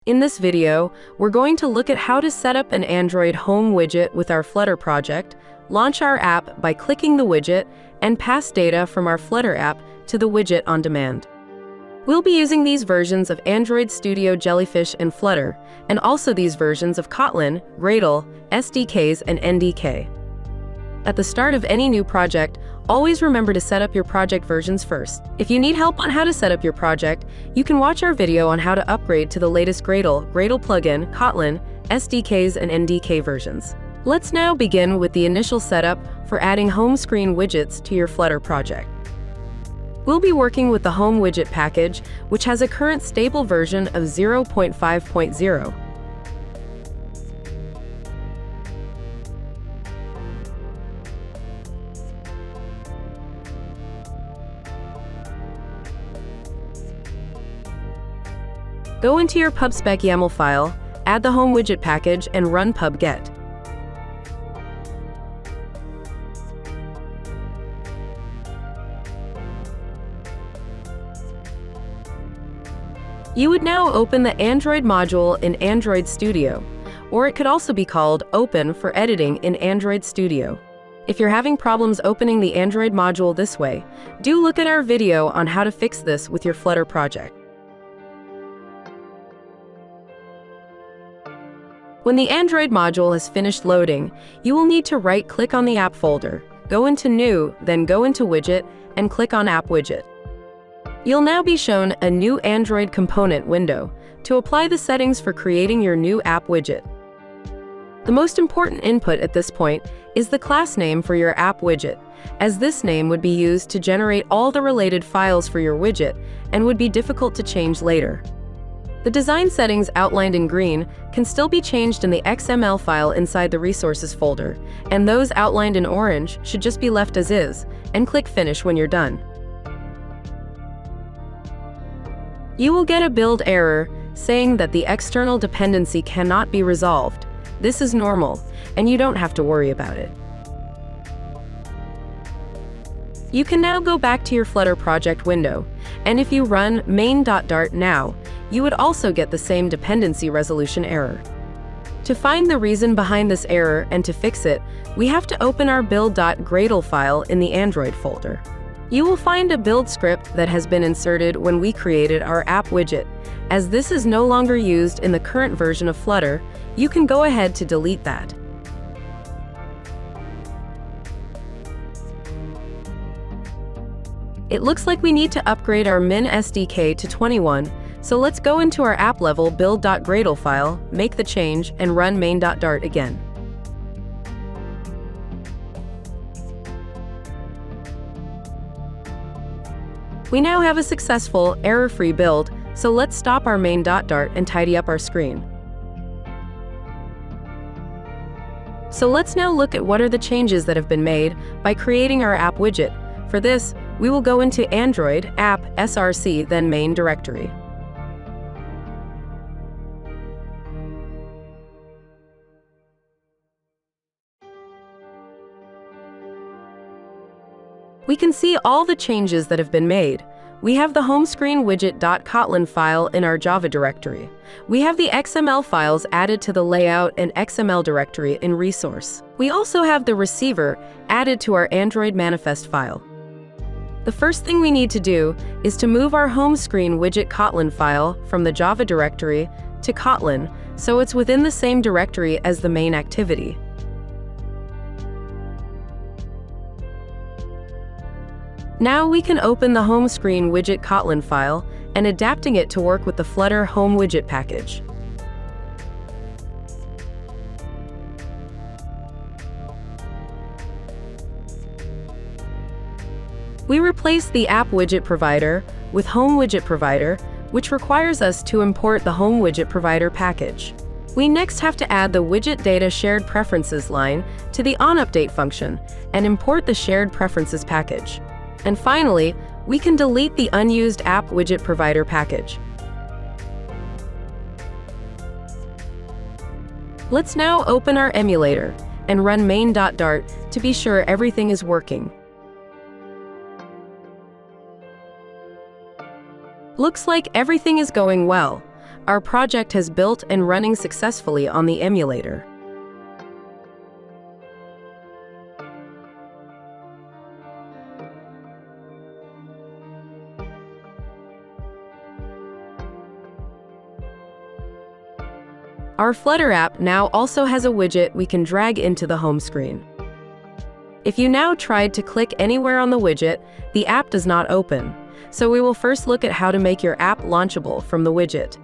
In this video, we're going to look at how to set up an Android Home widget with our Flutter project, launch our app by clicking the widget, and pass data from our Flutter app to the widget on demand. We'll be using these versions of Android Studio, Jellyfish, and Flutter, and also these versions of Kotlin, Gradle, SDKs, and NDK. At the start of any new project, always remember to set up your project versions first. If you need help on how to set up your project, you can watch our video on how to upgrade to the latest Gradle Plugin, Kotlin, SDKs, and NDK versions. Let's now begin with the initial setup for adding home screen widgets to your Flutter project. We'll be working with the Home Widget package, which has a current stable version of 0.5.0. Go into your pub/spec YAML file, add the Home Widget package, and run pub/get. You would now open the Android module in Android Studio, or it could also be called Open for editing in Android Studio. If you're having problems opening the Android module this way, do look at our video on how to fix this with your Flutter project. When the Android module has finished loading, you will need to right-click on the app folder, go into New, then go into Widget, and click on App Widget. You'll now be shown a new Android component window to apply the settings for creating your new app widget. The most important input at this point is the class name for your app widget, as this name would be used to generate all the related files for your widget and would be difficult to change later. The design settings outlined in green can still be changed in the XML file inside the Resources folder, and those outlined in orange should just be left as is, and click Finish when you're done. You will get a build error saying that the external dependency cannot be resolved. This is normal, and you don't have to worry about it. You can now go back to your Flutter project window, and if you run main.dart now, you would also get the same dependency resolution error. To find the reason behind this error and to fix it, we have to open our build.gradle file in the Android folder. You will find a build script that has been inserted when we created our app widget. As this is no longer used in the current version of Flutter, you can go ahead to delete that. It looks like we need to upgrade our min SDK to 21, so let's go into our app level build.gradle file, make the change, and run main.dart again. We now have a successful, error-free build, so let's stop our main.dart and tidy up our screen. So let's now look at what are the changes that have been made by creating our app widget. For this, we will go into Android, App, src, then Main directory. We can see all the changes that have been made. We have the home screen widget.kotlin file in our Java directory. We have the XML files added to the layout and XML directory in resource. We also have the receiver added to our Android manifest file. The first thing we need to do is to move our home screen widget Kotlin file from the Java directory to Kotlin, so it's within the same directory as the main activity. Now we can open the home screen widget Kotlin file and adapting it to work with the Flutter Home Widget package. We replace the app widget provider with home widget provider, which requires us to import the home widget provider package. We next have to add the widget data shared preferences line to the onUpdate function and import the shared preferences package. And finally, we can delete the unused app widget provider package. Let's now open our emulator and run main.dart to be sure everything is working. Looks like everything is going well. our project has built and running successfully on the emulator. Our Flutter app now also has a widget we can drag into the home screen. If you now tried to click anywhere on the widget, the app does not open. So we will first look at how to make your app launchable from the widget.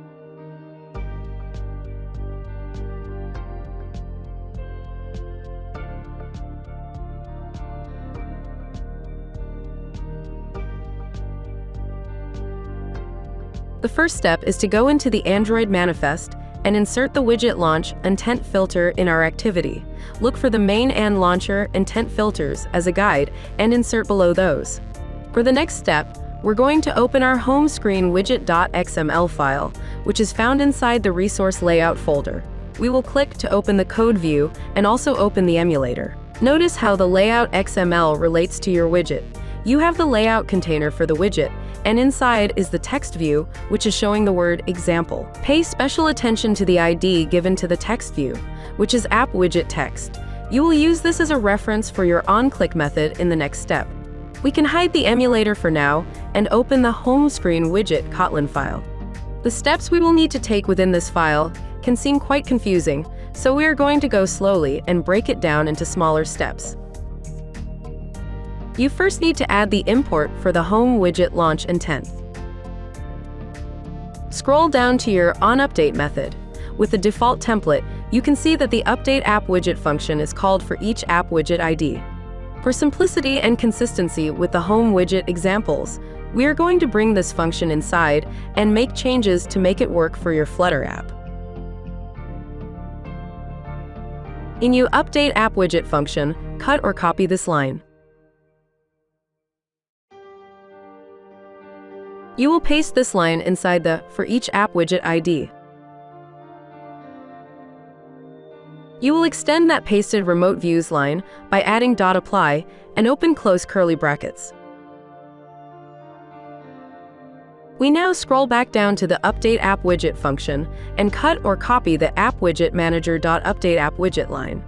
The first step is to go into the Android manifest and insert the widget launch intent filter in our activity. Look for the main and launcher intent filters as a guide and insert below those. For the next step, we're going to open our home screen widget.xml file, which is found inside the resource layout folder. We will click to open the code view and also open the emulator. Notice how the layout XML relates to your widget. You have the layout container for the widget, and inside is the text view, which is showing the word example. Pay special attention to the ID given to the text view, which is app widget text. You will use this as a reference for your onClick method in the next step. We can hide the emulator for now and open the home screen widget Kotlin file. The steps we will need to take within this file can seem quite confusing, so we are going to go slowly and break it down into smaller steps. You first need to add the import for the home widget launch intent. Scroll down to your onUpdate method. With the default template, you can see that the update app widget function is called for each app widget ID. For simplicity and consistency with the home widget examples, we are going to bring this function inside and make changes to make it work for your Flutter app. In your update app widget function, cut or copy this line. You will paste this line inside the for each app widget ID. You will extend that pasted remote views line by adding .apply and open close curly brackets. We now scroll back down to the update app widget function and cut or copy the app widget manager.update app widget line.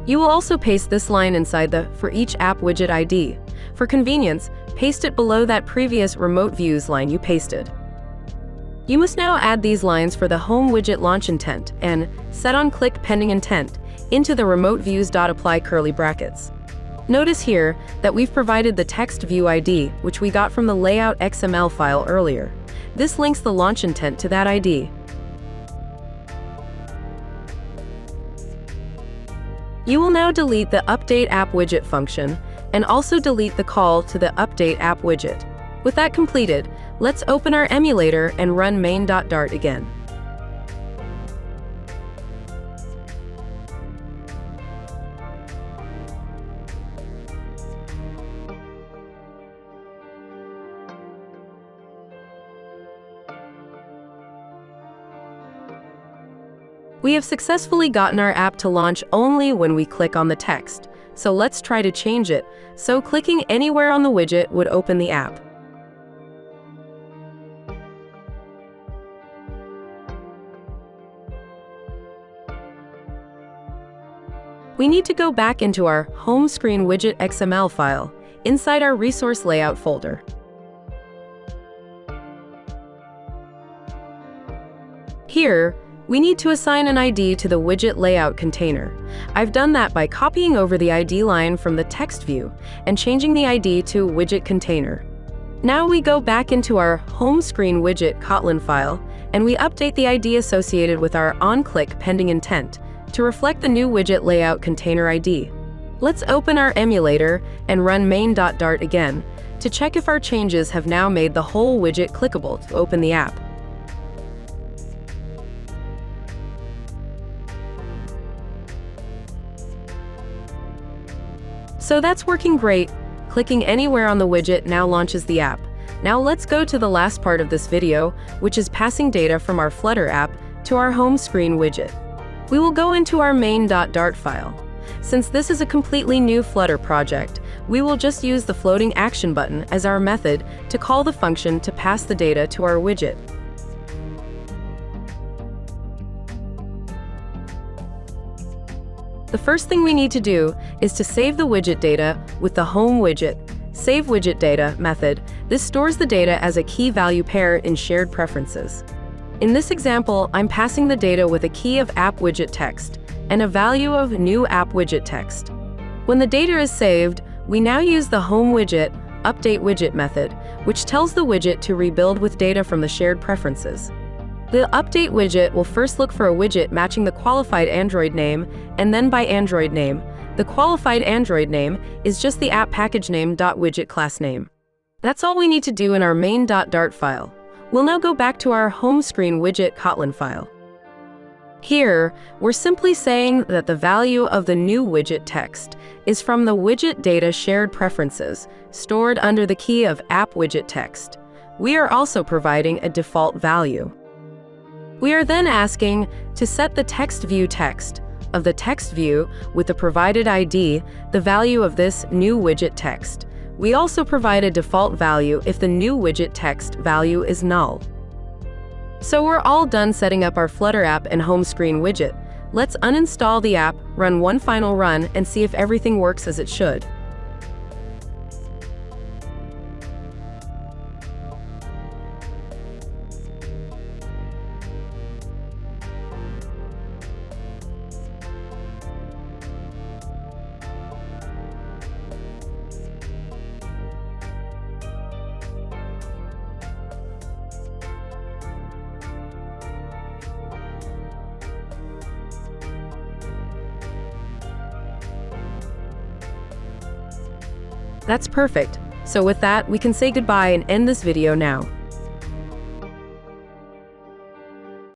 You will also paste this line inside the for each app widget ID. For convenience, paste it below that previous remote views line you pasted. You must now add these lines for the home widget launch intent and set on click pending intent into the remote views.apply curly brackets. Notice here that we've provided the text view ID, which we got from the layout XML file earlier. This links the launch intent to that ID. You will now delete the update app widget function and also delete the call to the update app widget. With that completed, let's open our emulator and run main.dart again. We have successfully gotten our app to launch only when we click on the text. So let's try to change it, so clicking anywhere on the widget would open the app. We need to go back into our home screen widget XML file inside our resource layout folder. Here, we need to assign an ID to the widget layout container. I've done that by copying over the ID line from the text view and changing the ID to widget container. Now we go back into our home screen widget Kotlin file and we update the ID associated with our onClick pending intent to reflect the new widget layout container ID. Let's open our emulator and run main.dart again to check if our changes have now made the whole widget clickable to open the app. So that's working great. Clicking anywhere on the widget now launches the app. Now let's go to the last part of this video, which is passing data from our Flutter app to our home screen widget. We will go into our main.dart file. Since this is a completely new Flutter project, we will just use the floating action button as our method to call the function to pass the data to our widget. The first thing we need to do is to save the widget data with the Home Widget Save Widget Data method. This stores the data as a key value pair in shared preferences. In this example, I'm passing the data with a key of app widget text and a value of new app widget text. When the data is saved, we now use the Home Widget Update Widget method, which tells the widget to rebuild with data from the shared preferences. The Update widget will first look for a widget matching the qualified Android name, and then by Android name. The qualified Android name is just the app package name.widget class name. That's all we need to do in our main.dart file. We'll now go back to our home screen widget Kotlin file. Here, we're simply saying that the value of the new widget text is from the widget data shared preferences, stored under the key of app widget text. We are also providing a default value. We are then asking to set the text view text of the text view with the provided ID, the value of this new widget text. We also provide a default value if the new widget text value is null. So we're all done setting up our Flutter app and home screen widget. Let's uninstall the app, run one final run, and see if everything works as it should. That's perfect. So with that, we can say goodbye and end this video now.